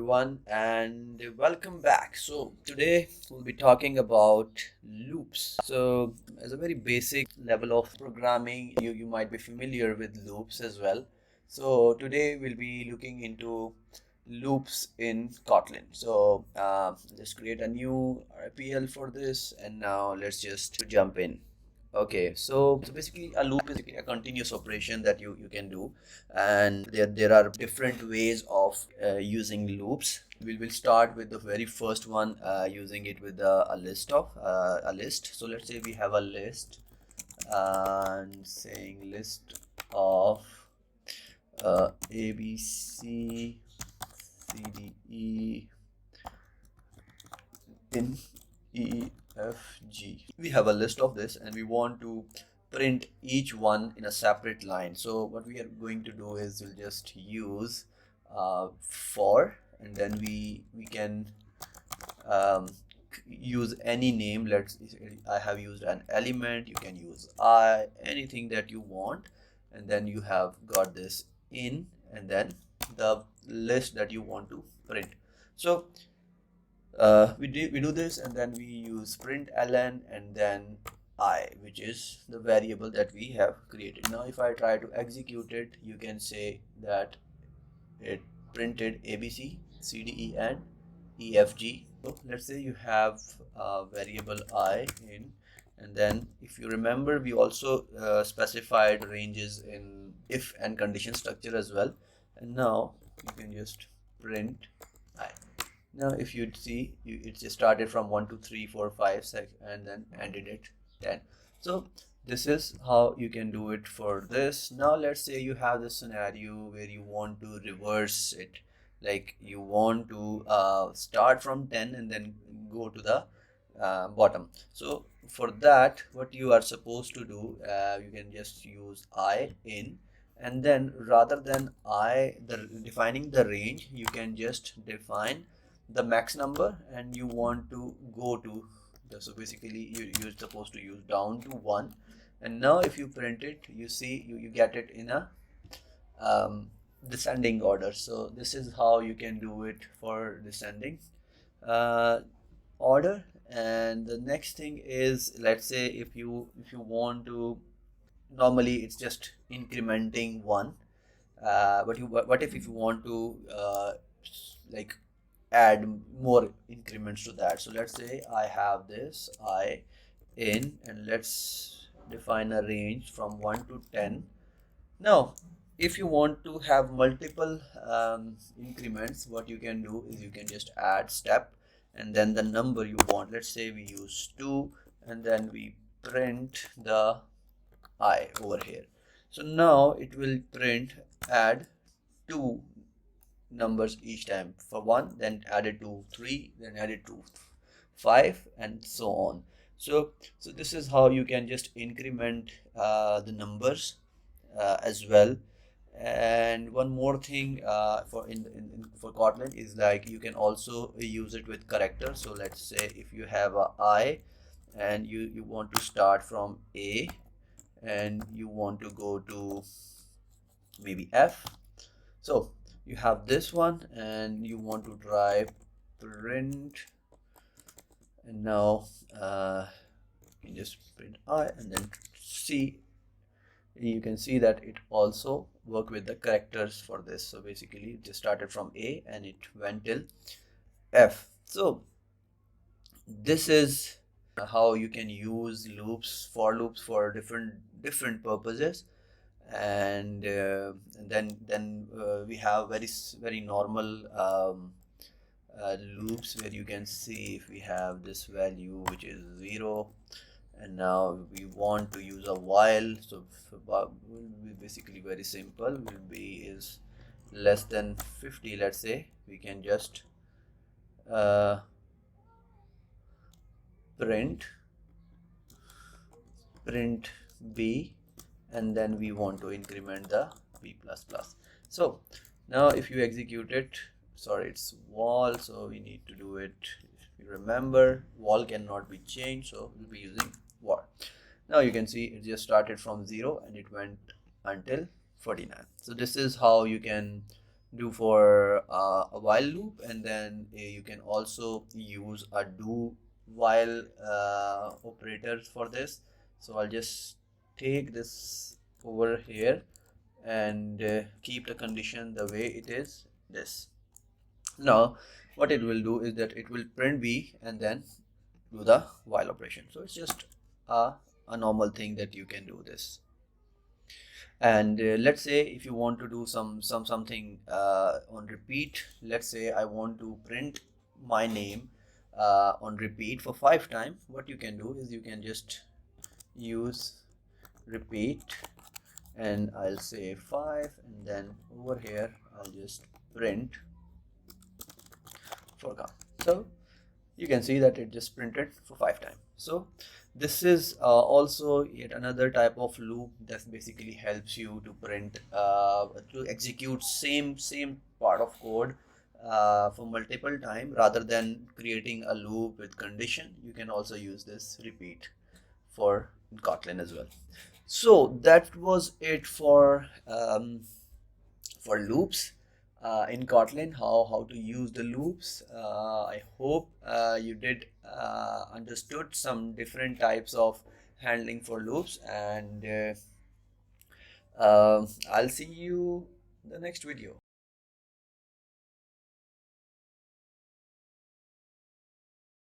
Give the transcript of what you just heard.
everyone, and welcome back. So today we'll be talking about loops. So as a very basic level of programming, you might be familiar with loops as well. So today we'll be looking into loops in Kotlin. So let's create a new RPL for this, and now let's just jump in. Okay, so basically a loop is a continuous operation that you can do, and there are different ways of using loops. We will start with the very first one, using it with a list. So let's say we have a list and saying list of A, B, C, C, D, E, in E, F, G. We have a list of this and we want to print each one in a separate line. So what we are going to do is we'll just use for, and then we can use any name. I have used an element, you can use anything that you want, and then you have got this in, and then the list that you want to print. So we do this, and then we use println and then I, which is the variable that we have created. Now if I try to execute it, you can say that it printed ABC, CDE and EFG. So let's say you have a variable I in, and then if you remember, we also specified ranges in if and condition structure as well. And now you can just print I. Now if you see, it just started from 1 2 3 4 5 6 and then ended at 10. So this is how you can do it for this. Now let's say you have this scenario where you want to reverse it, like you want to start from 10 and then go to the bottom. So for that, what you are supposed to do, you can just use I in, and then rather than defining the range, you can just define the max number, and you want to go to so basically you're supposed to use down to 1. And now if you print it, you see you get it in a descending order. So this is how you can do it for descending order. And the next thing is, let's say if you want to, normally it's just incrementing 1, but what if you want to like add more increments to that? So let's say I have this I in, and let's define a range from 1 to 10. Now if you want to have multiple increments, what you can do is you can just add step and then the number you want. Let's say we use 2, and then we print the I over here. So now it will print add 2 numbers each time. For 1, then added to 3, then added to 5, and so on. So this is how you can just increment the numbers as well. And one more thing for Kotlin is, like, you can also use it with character. So let's say if you have a I and you want to start from A and you want to go to maybe F. So you have this one and you want to try print, and now you can just print I and then C. You can see that it also work with the characters for this. So basically it just started from A and it went till F. So this is how you can use loops, for loops, for different purposes. And then we have very normal loops where you can see if we have this value which is 0, and now we want to use a while. So will be basically very simple, will be is less than 50. Let's say we can just print B, and then we want to increment the B++. So now if you execute it, sorry, it's wall, so we need to do it. If you remember, wall cannot be changed, so we'll be using var. Now you can see it just started from 0 and it went until 49. So this is how you can do for a while loop, and then you can also use a do while operators for this. So I'll just take this over here and keep the condition the way it is, this. Now what it will do is that it will print b and then do the while operation. So it's just a normal thing that you can do this. And let's say if you want to do something on repeat, let's say I want to print my name on repeat for 5 times. What you can do is you can just use repeat, and I'll say 5, and then over here I'll just print forgot. So you can see that it just printed for 5 times. So this is also yet another type of loop that basically helps you to print to execute same part of code for multiple time. Rather than creating a loop with condition, you can also use this repeat for Kotlin as well. So that was it for loops in Kotlin, how to use the loops. I hope you did understood some different types of handling for loops, and I'll see you in the next video.